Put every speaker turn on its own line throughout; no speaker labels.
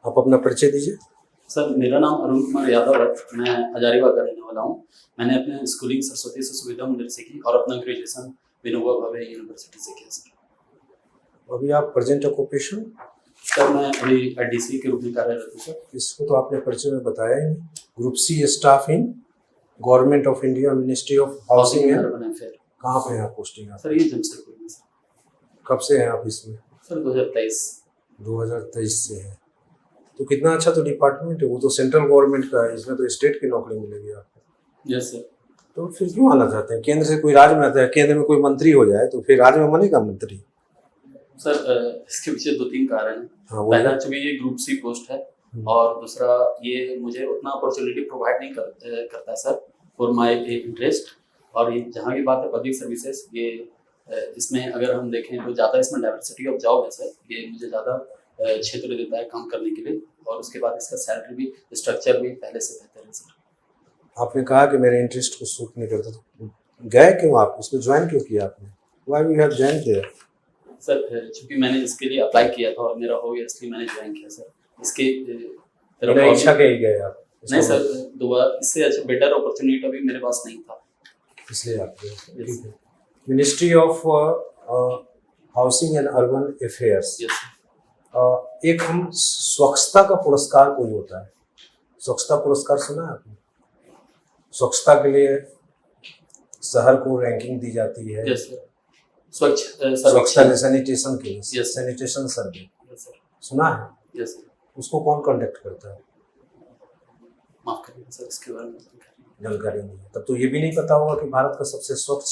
आप अपना परिचय दीजिए।
सर, मेरा नाम अरुण कुमार यादव है। मैं हजारीबाग का रहने वाला हूँ। मैंने अपने स्कूलिंग सरस्वती सुविधा मंदिर से की और अपना ग्रेजुएशन विनोबा भावे यूनिवर्सिटी से किया सर।
अभी आप प्रेजेंट ऑक्यूपेशन?
सर, मैं अभी डीसी के रूप में कार्यरत हूँ सर।
इसको तो आपने परिचय में बताया ही नहीं। Group C staff in Government of India, Ministry of Housing and
Urban Affair.
कहाँ पे है पोस्टिंग आप?
सर, ये जमशेदपुर में सर।
कब से हैं आप इसमें?
सर 2023।
2023 से है। तो कितना अच्छा तो डिपार्टमेंट है, वो तो सेंट्रल गवर्नमेंट का है, इसमें तो स्टेट की नौकरी मिलेगी आपको।
Yes sir.
तो फिर क्यों आना चाहते हैं? केंद्र से कोई राज्य में आता है, केंद्र में कोई मंत्री हो जाए तो फिर राज्य में बनेगा मंत्री।
सर, इसके पीछे 2-3 कारण हैं।
हाँ,
पहला, चूंकि ये ग्रुप सी पोस्ट है, और दूसरा ये मुझे उतना अपॉर्चुनिटी प्रोवाइड नहीं करता सर फॉर माय इंटरेस्ट। और ये जहाँ की बात है पब्लिक सर्विसेज, ये इसमें अगर हम देखें तो ज़्यादा इसमें डाइवर्सिटी ऑफ जॉब है सर। ये मुझे ज़्यादा क्षेत्र देता है काम करने के लिए, और उसके बाद इसका सैलरी भी, स्ट्रक्चर भी पहले से बेहतर है सर।
आपने कहा कि मेरे इंटरेस्ट को सूट नहीं करता, तो गए क्यों आप उसमें, ज्वाइन क्यों किया आपने? Why you have join there?
Sir, चूंकि मैंने इसके लिए अप्लाई किया था और मेरा हो गया, इसलिए मैंने ज्वाइन किया सर। इसके
बिना इच्छा के ही गए आप?
नहीं सर, दोबारा इससे अच्छा बेटर अपॉर्चुनिटी अभी मेरे पास नहीं था,
इसलिए आप गए। ठीक है। Ministry of Housing and urban affairs, एक हम स्वच्छता का पुरस्कार कोई होता है, स्वच्छता पुरस्कार सुना है आपने? स्वच्छता के लिए शहर को रैंकिंग दी जाती है।
Yes sir. स्वच्छता
सैनिटेशन के लिए, सैनिटेशन सर्वे सुना है?
Yes sir.
उसको कौन कंडक्ट करता है?
माफ करिए सर, इसके बारे में
जानकारी नहीं है। तब तो ये भी नहीं पता होगा कि भारत का सबसे स्वच्छ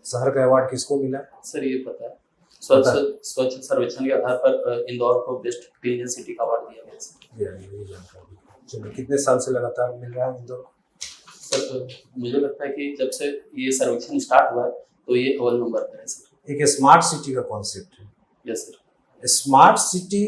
शहर का अवार्ड किसको मिला?
सर, ये पता है। स्वच्छ सर्वेक्षण के आधार पर इंदौर को बेस्ट क्लीन सिटी का अवार्ड दिया गया।
ये जानकारी। चलिए, कितने साल से लगातार मिल रहा है इंदौर?
सर, मुझे लगता है कि जब से ये सर्वेक्षण स्टार्ट हुआ है तो ये अव्वल नंबर पर है सर।
एक स्मार्ट सिटी का कॉन्सेप्ट है।
Yes sir.
स्मार्ट सिटी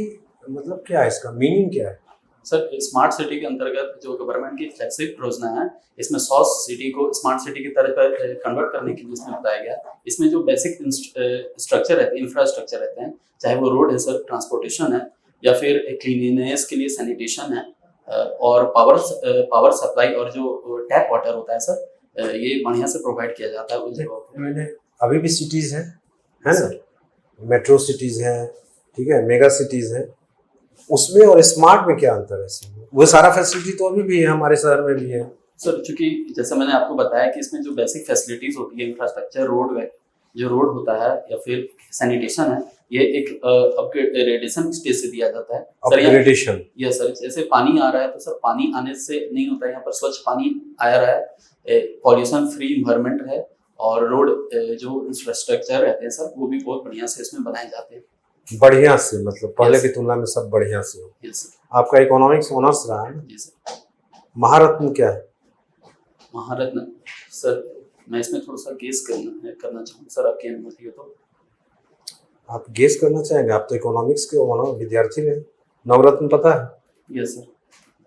मतलब क्या है, इसका मीनिंग क्या है?
सर, स्मार्ट सिटी के अंतर्गत जो गवर्नमेंट की फ्लैगशिप योजना है, इसमें 100 सिटी को स्मार्ट सिटी की तरह पर कन्वर्ट करने के लिए इसमें बताया गया। इसमें जो बेसिक स्ट्रक्चर रहते हैं, इंफ्रास्ट्रक्चर रहते हैं, चाहे वो रोड है सर, ट्रांसपोर्टेशन है, या फिर क्लीनिनेस के लिए सैनिटेशन है, और पावर सप्लाई और जो टैप वाटर होता है सर, ये बढ़िया से प्रोवाइड किया जाता है उस जगह पे।
अभी भी सिटीज है ना, मेट्रो सिटीज हैं, ठीक है, मेगा सिटीज हैं, उसमें और स्मार्ट में क्या अंतर है? वो सारा फैसिलिटी तो अभी भी है, हमारे शहर में भी है
सर। चूंकि जैसे मैंने आपको बताया कि इसमें जो बेसिक फैसिलिटीज होती है, इंफ्रास्ट्रक्चर, रोड होता है, या फिर सैनिटेशन है, ये एक अपग्रेडेशन स्टेज से दिया जाता है।
अपग्रेडेशन? Yes
sir. जैसे पानी आ रहा है तो सर, पानी आने से नहीं होता है, यहाँ पर स्वच्छ पानी आ रहा है, पॉल्यूशन फ्री इन्वायरमेंट है, और रोड जो इंफ्रास्ट्रक्चर रहते हैं सर, वो भी बहुत बढ़िया से इसमें बनाए जाते हैं।
बढ़िया से मतलब पहले की तुलना में सब बढ़िया से हो।
Yes sir.
आपका इकोनॉमिक्स ऑनर्स रहा है?
जी सर।
महारत्न क्या है?
महारत्न सर, मैं इसमें थोड़ा सा गेस करना चाहूँगा सर, आपकी अनुमति हो तो।
आप गेस करना चाहेंगे? आप तो इकोनॉमिक्स के विद्यार्थी रहे। नवरत्न पता है?
Yes sir.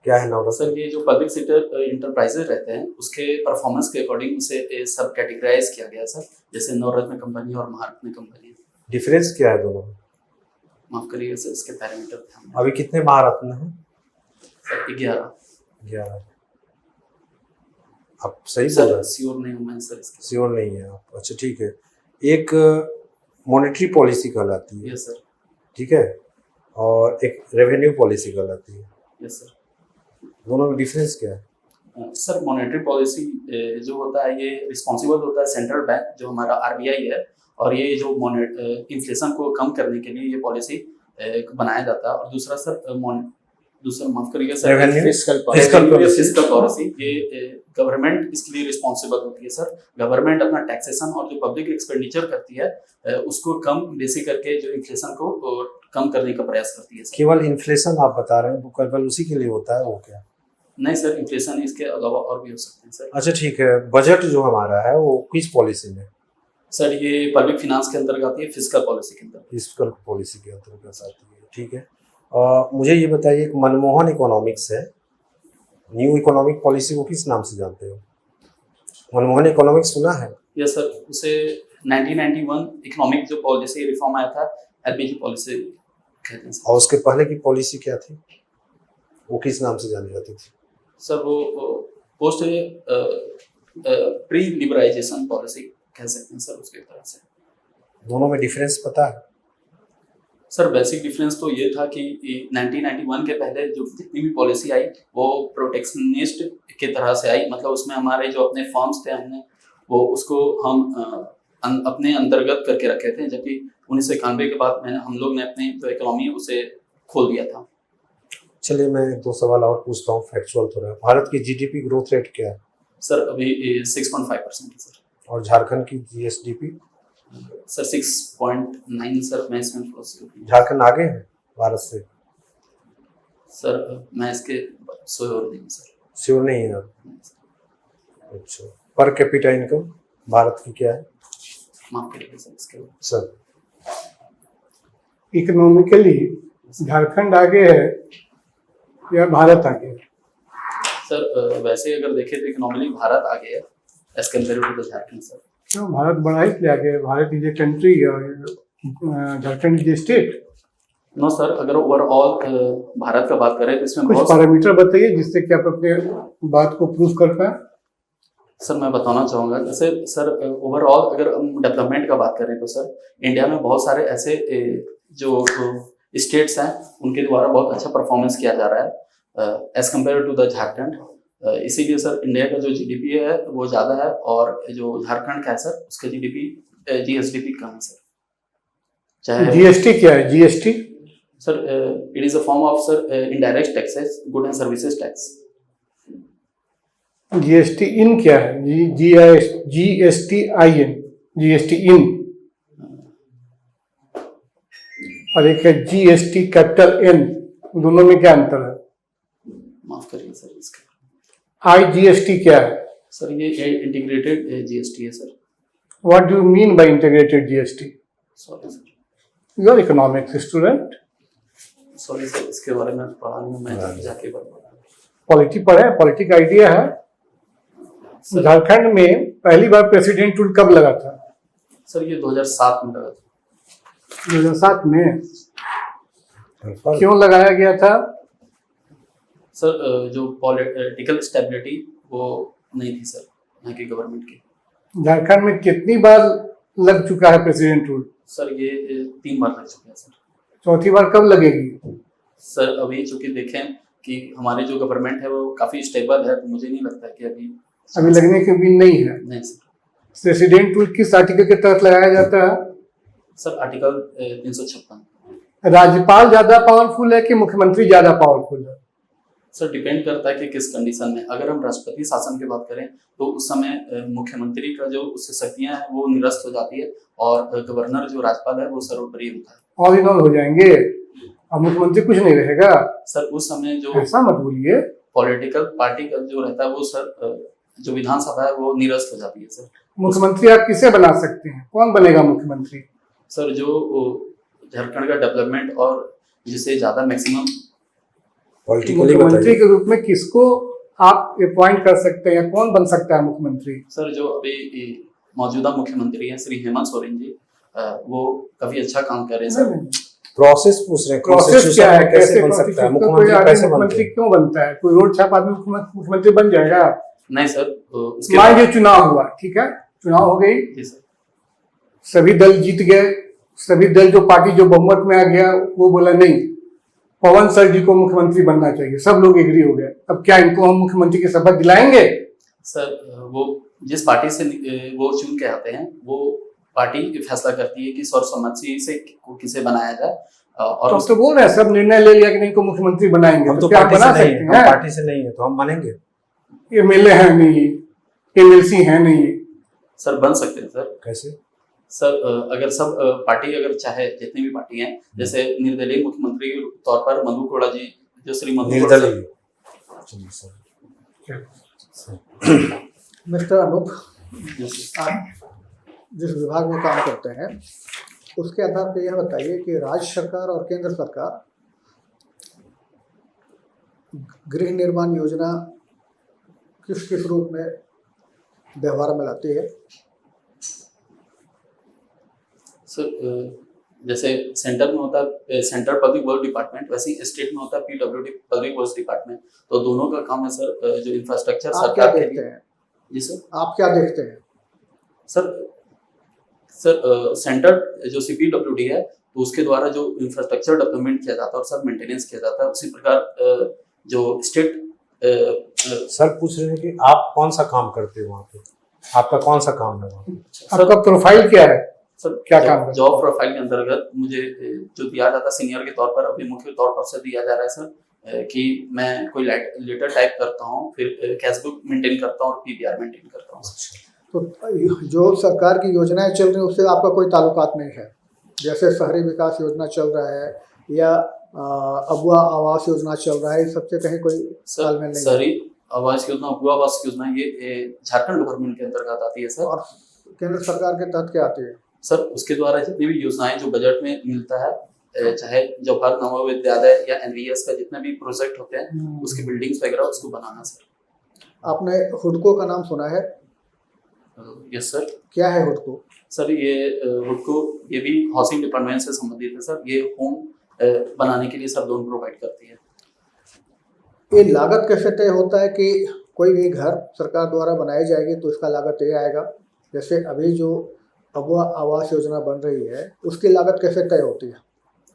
क्या है नवरत्न?
सर, ये जो पब्लिक सेक्टर इंटरप्राइजेज रहते हैं, उसके परफॉर्मेंस के अकॉर्डिंग उसे सब कैटेगराइज किया गया सर, जैसे नवरत्न कंपनी और महारत्न कंपनी।
डिफरेंस क्या है दोनों में?
माफ करिएगा सर, इसके पैरामीटर
अभी कितने महारत्न हैं
सर? 11।
आप सही बोल रहे हैं?
श्योर नहीं हूँ मैं सर, इसके
श्योर नहीं है आप? अच्छा, ठीक है। एक मॉनेटरी पॉलिसी कहलाती है।
Yes sir.
ठीक है, और एक रेवेन्यू पॉलिसी कहलाती है।
Yes sir.
दोनों में डिफरेंस क्या है?
सर, मॉनेटरी पॉलिसी जो होता है, ये रिस्पॉन्सिबल होता है सेंट्रल बैंक, जो हमारा आरबीआई है, और ये जो इन्फ्लेशन को कम करने के लिए ये पॉलिसी बनाया जाता है। और दूसरा सर, माफ करिएगा सर, फिस्कल पॉलिसी, ये गवर्नमेंट इसके लिए रिस्पॉन्सिबल होती है सर। गवर्नमेंट अपना टैक्सेशन और जो पब्लिक एक्सपेंडिचर करती है, उसको कम बेसी करके जो इन्फ्लेशन को कम करने का प्रयास करती है सर।
केवल इन्फ्लेशन आप बता रहे हैं, वो केवल उसी के लिए होता है वो क्या?
नहीं सर, इन्फ्लेशन इसके अलावा और भी हो सकते हैं सर।
अच्छा, ठीक है। बजट जो हमारा है वो किस पॉलिसी में?
सर, ये पब्लिक फाइनेंस के अंतर्गत आती है, फिस्कल पॉलिसी के अंतर्गत।
फिस्कल पॉलिसी के अंतर्गत आती है, ठीक है। मुझे ये बताइए, एक मनमोहन इकोनॉमिक्स है, न्यू इकोनॉमिक पॉलिसी, वो किस नाम से जानते हो? मनमोहन इकोनॉमिक्स सुना है?
यस सर, उसे 1991 इकोनॉमिक जो पॉलिसी रिफॉर्म आया था, एलपीजी पॉलिसी कहते हैं।
और उसके पहले की पॉलिसी क्या थी? वो किस नाम से जानी जाती थी?
सर वो पोस्ट प्री लिबराइजेशन पॉलिसी कह सकते हैं सर उसके तरह से।
दोनों में डिफरेंस पता है?
सर बेसिक डिफरेंस तो ये था कि 1991 के पहले जो जितनी भी पॉलिसी आई वो प्रोटेक्शनिस्ट के तरह से आई, मतलब उसमें हमारे जो अपने फॉर्म्स थे हमने वो उसको हम अपने अंतर्गत करके रखे थे, जबकि 1991 के बाद हम लोग ने अपनी जो इकोनॉमी है उसे खोल दिया था।
चलिए मैं 2 सवाल और पूछता हूँ, फैक्चुअल थोड़ा। भारत की जीडीपी ग्रोथ रेट क्या है?
सर अभी 6.5% है सर।
और झारखंड की जीएसडीपी?
Sir 6.9 sir. मैं इसमें
झारखंड आगे है भारत से?
सर मैं इसके श्योर नहीं सर।
श्योर नहीं है आप? अच्छा, पर कैपिटा इनकम भारत की क्या है?
माफ करिएगा सर इसके बाद।
सर
इकोनॉमिकली झारखंड आगे है या भारत आगे है?
सर वैसे अगर देखें तो इकोनॉमिकली भारत आगे है as compare to the Jharkhand sir.
क्यों भारत बड़ा इसलिए आगे है? भारत इज ए कंट्री और Jharkhand is a state.
No sir, अगर ओवरऑल भारत का बात करें तो इसमें
कुछ
बहुत
पैरामीटर बताइए जिससे कि आप अपने बात को प्रूव कर पाए।
सर मैं बताना चाहूँगा, जैसे सर ओवरऑल अगर हम डेवलपमेंट का बात करें तो सर इंडिया में बहुत सारे ऐसे जो स्टेट्स हैं उनके द्वारा बहुत अच्छा परफॉर्मेंस किया जा रहा है as compare to the Jharkhand. इसीलिए सर इंडिया का जो जीडीपी है वो ज़्यादा है और जो झारखंड का है सर उसका जीएसडीपी कम है सर। चाहे
जीएसटी क्या है? GST
sir it is a form of sir indirect taxes, good and services tax.
GSTIN क्या है? GST I N, GSTIN, और एक है जीएसटी कैपिटल एन। दोनों में क्या अंतर है?
माफ करिए सर इसका।
आईजीएसटी क्या है?
सर ये इंटीग्रेटेड जीएसटी है sir.
What do you mean by integrated GST?
Sorry sir,
you are economics student.
Sorry sir इसके बारे में पढ़ा नहीं, मैं जाके बताऊंगा।
पॉलिटी पढ़ा है, पॉलिटी का आइडिया है।
सर
झारखंड में पहली बार प्रेसिडेंट रूल कब लगा था?
सर ये 2007 में लगा था।
2007 में। क्यों लगाया गया था?
सर जो पॉलिटिकल स्टेबिलिटी वो नहीं थी सर यहाँ की गवर्नमेंट की।
झारखंड में कितनी बार लग चुका है प्रेसिडेंट रूल?
सर ये 3 बार लग चुके हैं सर।
चौथी बार कब लगेगी?
सर अभी चूंकि देखें कि हमारी जो गवर्नमेंट है वो काफी स्टेबल है, तो मुझे नहीं लगता कि अभी
लगने की उम्मीद नहीं है।
नहीं सर।
प्रेसिडेंट रूल किस आर्टिकल के तहत लगाया जाता है?
Sir article 356।
राज्यपाल ज्यादा पावरफुल है कि मुख्यमंत्री ज्यादा पावरफुल है?
सर डिपेंड करता है कि किस कंडीशन में। अगर हम राष्ट्रपति शासन की बात करें तो उस समय मुख्यमंत्री का जो उससे शक्तियां हैं वो निरस्त हो जाती है और गवर्नर जो राज्यपाल है वो सर्वोपरि होता है।
ऑल इन ऑल हो जाएंगे और मुख्यमंत्री कुछ नहीं रहेगा?
सर उस समय जो
ऐसा मत बोलिए।
पॉलिटिकल पार्टी का जो रहता है वो सर जो विधानसभा है वो निरस्त हो जाती है सर।
मुख्यमंत्री आप किसे बना सकते हैं? कौन बनेगा मुख्यमंत्री?
सर जो झारखंड का डेवलपमेंट और जिसे ज्यादा मैक्सिमम
मुख्यमंत्री के रूप में किसको आप अपॉइंट कर सकते हैं? कौन बन सकता है मुख्यमंत्री?
सर जो अभी मौजूदा मुख्यमंत्री हैं श्री हेमंत सोरेन जी, वो काफी अच्छा काम कर रहे हैं सर।
प्रोसेस पूछ रहे हैं,
प्रोसेस क्या है? कैसे
बन सकता है
मुख्यमंत्री?
कैसे बनते
मुख्यमंत्री
हैं?
क्यों बनता है? कोई रोड छाप आदमी मुख्यमंत्री बन जाएगा?
नहीं सर, उसके
मान
बाद
लीजिए चुनाव हुआ, ठीक है, चुनाव हो गई,
जी सर।
सभी दल जीत गए, सभी दल जो पार्टी जो बहुमत में आ गया वो बोला नहीं पवन सर जी को मुख्यमंत्री बनना चाहिए, सब लोग एग्री हो गए। अब क्या इनको हम मुख्यमंत्री की शपथ दिलाएंगे?
सर वो जिस पार्टी से वो चुन के आते हैं वो पार्टी फैसला करती है कि सर्वसम्मति से किसे बनाया जाए। और
तो बोल रहे हैं सब निर्णय ले लिया कि नहीं को मुख्यमंत्री बनाएंगे।
हम तो
क्या
पार्टी
बना
से नहीं
सकते
है, हम
हैं?
पार्टी से नहीं है तो हम बनेंगे।
एमएलए है नहीं, एमएलसी है नहीं।
सर बन सकते हैं सर।
कैसे?
सर अगर सब पार्टी अगर चाहे, जितनी भी पार्टी हैं, जैसे निर्दलीय मुख्यमंत्री के तौर पर मधु कोड़ा जी, जो श्री मधु कोड़ा
मिस्टर अनूप, आप जिस विभाग में काम करते हैं उसके आधार पर यह बताइए कि राज्य सरकार और केंद्र सरकार गृह निर्माण योजना किस किस रूप में व्यवहार में लाती है?
सर जैसे सेंटर में होता है सेंट्रल पब्लिक वर्क डिपार्टमेंट, वैसे ही स्टेट में होता है पीडब्ल्यूडी पब्लिक वर्क्स डिपार्टमेंट। तो दोनों का काम है सर जो इंफ्रास्ट्रक्चर
आप क्या
सरकार के
देखते
लिए।
हैं?
जी सर।
आप क्या देखते हैं?
सर सेंटर जो सीपीडब्ल्यूडी है तो उसके द्वारा जो इंफ्रास्ट्रक्चर डेवलपमेंट किया जाता है और सब मेंटेनेंस किया जाता है, उसी प्रकार जो स्टेट
सर पूछ रहे हैं कि आप कौन सा काम करते हो वहाँ पे, आपका कौन सा काम है वहाँ पे?
आपका प्रोफाइल क्या है?
सर
क्या काम करते हैं?
जॉब प्रोफाइल के अंतर्गत मुझे जो दिया जाता है सीनियर के तौर पर, अभी मुख्य तौर पर से दिया जा रहा है सर कि मैं कोई लेटर टाइप करता हूँ, फिर कैशबुक मेंटेन करता हूँ और पीबीआर मेंटेन करता हूँ।
तो जो सरकार की योजनाएं चल रही हैं उससे आपका कोई ताल्लुकात नहीं है? जैसे शहरी विकास योजना चल रहा है या अगुआ आवास योजना चल रहा है, इन सबसे कहीं कोई तालमेल नहीं है?
शहरी आवास योजना, अगुआ आवास योजना ये झारखंड गवर्नमेंट के अंतर्गत आती है सर।
और केंद्र सरकार के तहत क्या आती है?
सर उसके द्वारा जितनी भी योजनाएं जो बजट में मिलता है, चाहे जवाहर नवोदय विद्यालय या एनवीएस का जितने भी प्रोजेक्ट होते हैं उसकी बिल्डिंग्स वगैरह उसको बनाना सर।
आपने हुडको का नाम सुना है?
Yes sir.
क्या है हुडको?
सर ये हुडको ये भी हाउसिंग डिपार्टमेंट से संबंधित है सर। ये होम बनाने के लिए सब लोन प्रोवाइड करती है।
ये लागत कैसे तय होता है कि कोई भी घर सरकार द्वारा बनाई जाएगी तो इसका लागत ये आएगा? जैसे अभी जो अगुआ आवास योजना बन रही है उसकी लागत कैसे तय होती है?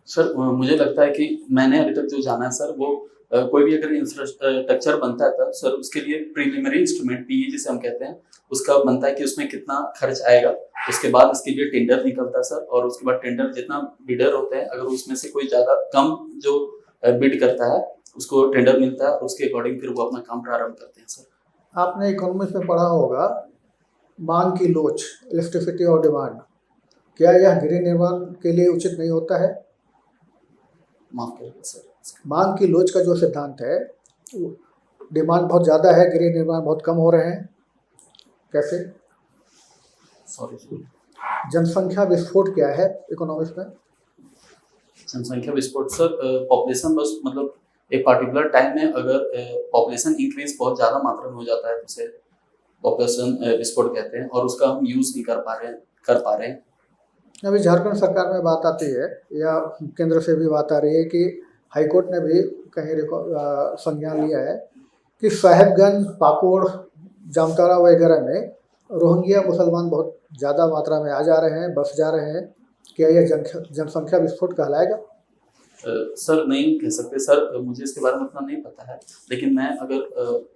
सर मुझे लगता है कि मैंने अभी तक जो जाना है सर वो कोई भी अगर इंफ्रास्ट्रक्चर बनता है तब सर उसके लिए प्रीलिमिनरी इंस्ट्रूमेंट पीई जिसे हम कहते हैं उसका बनता है कि उसमें कितना खर्च आएगा। उसके बाद उसके लिए टेंडर निकलता है सर, और उसके बाद टेंडर जितना बिडर होते हैं अगर उसमें से कोई ज़्यादा कम जो बिड करता है उसको टेंडर मिलता है और उसके अकॉर्डिंग फिर वो अपना काम प्रारंभ करते हैं सर।
आपने इकोनॉमिक्स में पढ़ा होगा मांग की लोच, इलेक्ट्रिसिटी और डिमांड। क्या यह गृह निर्माण के लिए उचित नहीं होता है?
माफ करिए सर।
मांग की लोच का जो सिद्धांत है, डिमांड बहुत ज़्यादा है, गृह निर्माण बहुत कम हो रहे हैं, कैसे?
Sorry sir.
जनसंख्या विस्फोट क्या है इकोनॉमिक्स में?
जनसंख्या विस्फोट सर पॉपुलेशन बस मतलब एक पार्टिकुलर टाइम में अगर पॉपुलेशन इंक्रीज बहुत ज़्यादा मात्रा में हो जाता है तो उसे पॉपुलेशन विस्फोट कहते हैं, और उसका हम यूज़ नहीं कर पा रहे हैं।
अभी झारखंड सरकार में बात आती है या केंद्र से भी बात आ रही है कि हाईकोर्ट ने भी कहीं संज्ञान लिया है कि साहेबगंज, पाकुड़, जामताड़ा वगैरह में रोहिंग्या मुसलमान बहुत ज़्यादा मात्रा में आ जा रहे हैं, बस जा रहे हैं। क्या यह जनसंख्या विस्फोट कहलाएगा?
सर नहीं कह सकते सर, मुझे इसके बारे में उतना नहीं पता है, लेकिन मैं अगर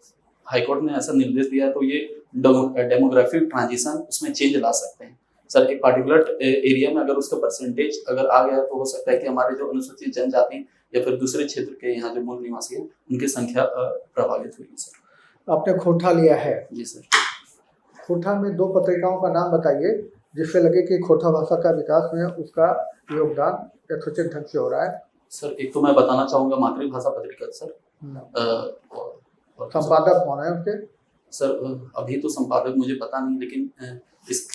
हाईकोर्ट ने ऐसा निर्देश दिया है तो ये डेमोग्राफिक ट्रांजिशन उसमें चेंज ला सकते हैं सर। एक पार्टिकुलर एरिया में अगर उसका परसेंटेज अगर आ गया तो हो सकता है कि हमारे जो अनुसूचित जनजाति या फिर दूसरे क्षेत्र के यहाँ जो मूल निवासी हैं उनकी संख्या प्रभावित हुई सर।
आपने खोटा लिया है?
जी सर।
खोटा में 2 पत्रिकाओं का नाम बताइए जिससे लगे कि खोटा भाषा का विकास में उसका योगदान यथोचित ढंग से हो रहा है।
सर एक तो मैं बताना चाहूँगा मातृभाषा पत्रिका सर। और
संपादक कौन है उसके?
सर अभी तो संपादक मुझे पता नहीं, लेकिन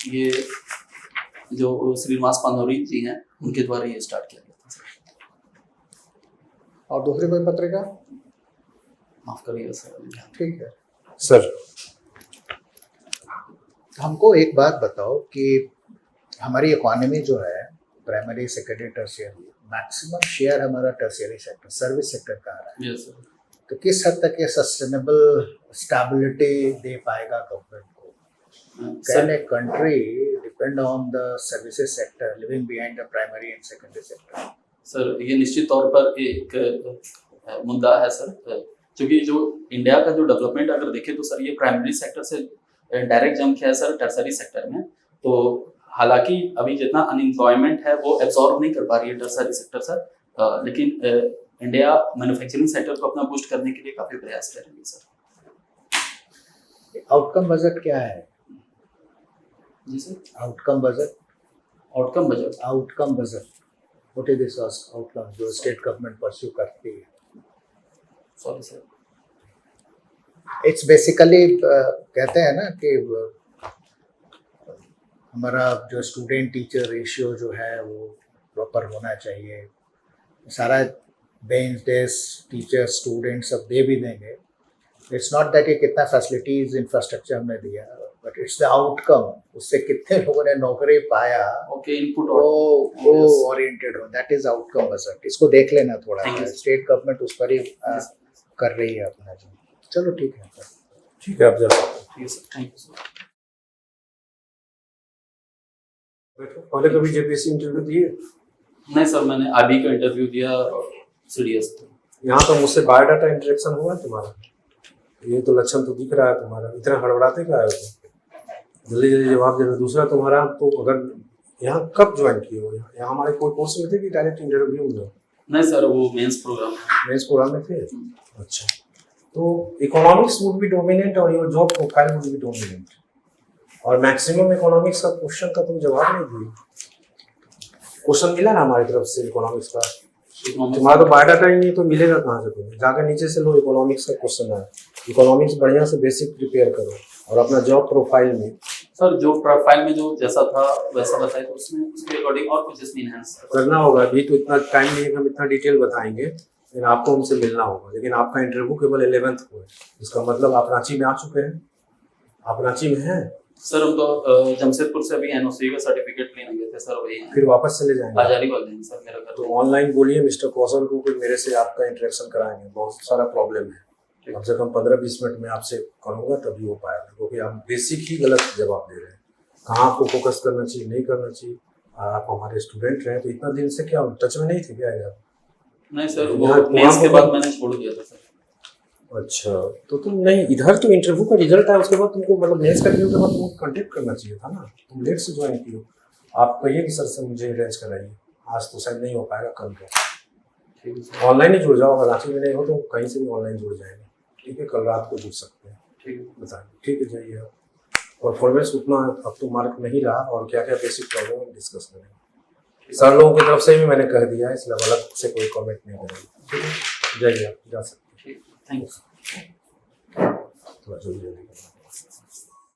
ये जो श्रीनिवास पानोरी जी हैं उनके द्वारा ये स्टार्ट किया गया था सर।
और दूसरी कोई पत्रिका?
माफ करिएगा सर।
ठीक है
सर।
हमको एक बात बताओ कि हमारी इकोनॉमी जो है primary, secondary, tertiary, maximum share हमारा टर्शियरी सेक्टर, सर्विस सेक्टर का आ रहा है।
Yes sir.
तो किस हद तक ये सस्टेनेबल स्टेबिलिटी दे पाएगा गवर्नमेंट को? Can a country depend on the services sector living behind the primary and secondary sector?
Sir ये निश्चित तौर पर एक मुद्दा है सर, क्योंकि जो इंडिया का जो डेवलपमेंट अगर देखें तो सर ये प्राइमरी सेक्टर से डायरेक्ट जंप किया है सर टर्सरी सेक्टर में। तो हालांकि अभी जितना अनएम्प्लॉयमेंट है वो एब्जॉर्ब नहीं कर पा रही है टर्सरी सेक्टर सर, लेकिन इंडिया मैन्युफैक्चरिंग सेक्टर को अपना बूस्ट करने के लिए काफी प्रयास कर रही है सर।
आउटकम बजट क्या है?
जी sir.
Outcome budget?
Outcome budget?
Outcome budget what is this outcome जो स्टेट गवर्नमेंट परस्यू करती है?
Sorry sir.
इट्स बेसिकली कहते हैं ना कि हमारा जो स्टूडेंट टीचर रेशियो जो है वो प्रॉपर होना चाहिए। सारा बेंच डेस्क टीचर स्टूडेंट सब दे भी देंगे। इट्स नॉट दैट कि कितना फैसिलिटीज इंफ्रास्ट्रक्चर हमने दिया, बट इट्स द आउटकम, उससे कितने लोगों ने नौकरी पाया,
ओके इनपुट
वो ओरिएंटेड हो, दैट इज आउटकम रिजल्ट। इसको देख लेना थोड़ा,
Thank you.
स्टेट गवर्नमेंट उस पर ही कर रही है अपना जो। चलो ठीक है।
ठीक है, आप जा सकते
ठीक है सर, थैंक यू सर।
हो। पहले कभी जेपीएससी इंटरव्यू दिए?
नहीं सर, मैंने आरबी का इंटरव्यू दिया सीडीएस पे।
यहाँ तो मुझसे बायोडाटा इंटरेक्शन हुआ है तुम्हारा? ये तो लक्षण तो दिख रहा है तुम्हारा, इतना हड़बड़ाते क्या है तुम? जल्दी जल्दी जवाब देना। दूसरा तुम्हारा तो अगर यहाँ कब ज्वाइन किए हो? यहाँ हमारे कोई कोर्स में थे कि डायरेक्ट इंटरव्यू में हो?
नहीं सर, वो मेंस प्रोग्राम है।
मेंस प्रोग्राम में थे। अच्छा, तो इकोनॉमिक्स वुड बी डोमिनेंट और your job profile would be dominant, और मैक्सिमम इकोनॉमिक्स का क्वेश्चन का तुम जवाब नहीं दिए। क्वेश्चन मिला ना हमारी तरफ से इकोनॉमिक्स का, तुम्हारा तो बायोडाटा ही नहीं तो मिलेगा कहाँ से तुम्हें? जाकर नीचे से लो, इकोनॉमिक्स का क्वेश्चन है, इकोनॉमिक्स बढ़िया से बेसिक प्रिपेयर करो और अपना जॉब प्रोफाइल में।
सर जो प्रोफाइल में जो जैसा था वैसा बताया, तो उसमें उसके अकॉर्डिंग और कुछ इसमें इनहेंस
करना होगा। अभी तो इतना टाइम नहीं है कि हम इतना डिटेल बताएंगे, लेकिन आपको हमसे मिलना होगा। लेकिन आपका इंटरव्यू केवल 11th को है, इसका मतलब आप रांची में आ चुके हैं? आप रांची में हैं?
सर हम तो जमशेदपुर से अभी एनओसी का सर्टिफिकेट लेने गए थे सर, वही
फिर वापस चले जाएंगे?
बाजारी वाले हैं सर मेरा घर।
तो ऑनलाइन बोलिए मिस्टर कौशल को कि मेरे से आपका इंटरेक्शन कराएंगे, बहुत सारा प्रॉब्लम है। कम से कम 15-20 मिनट में आपसे करूँगा तभी हो पाएगा, क्योंकि आप बेसिक ही गलत जवाब दे रहे हैं। कहाँ आपको फोकस करना चाहिए, नहीं करना चाहिए। आप हमारे स्टूडेंट रहे तो इतना दिन से क्या टच में नहीं थे क्या यार?
नहीं सर, वो मेंस के बाद मैंने छोड़ दिया था सर।
अच्छा, तो तुम नहीं, इधर तो इंटरव्यू का रिजल्ट आया उसके बाद तुमको, मतलब मेंस का रिजल्ट के बाद तुमको कांटेक्ट करना चाहिए था ना। तुम लेट से ज्वाइन की हो। आप कहिए कि सर से मुझे अरेंज कराइए, आज तो शायद नहीं हो पाएगा, कल को
ठीक है सर।
ऑनलाइन ही जुड़ जाओ। अगर रांची में नहीं हो तो कहीं से भी ऑनलाइन जुड़ जाएंगे। ठीक है, कल रात को जुड़ सकते हैं।
ठीक है,
बताइए। ठीक है, जाइए आप। परफॉर्मेंस उतना अब तो मार्क नहीं रहा, और क्या क्या बेसिक प्रॉब्लम हम डिस्कस करेंगे। सर लोगों की तरफ से भी मैंने कह दिया है, इसलिए अलग से कोई कमेंट नहीं करेंगे। ठीक है, जाइए आप, जा सकते हैं।
ठीक, थैंक यू।
थोड़ा जल्दी जल्दी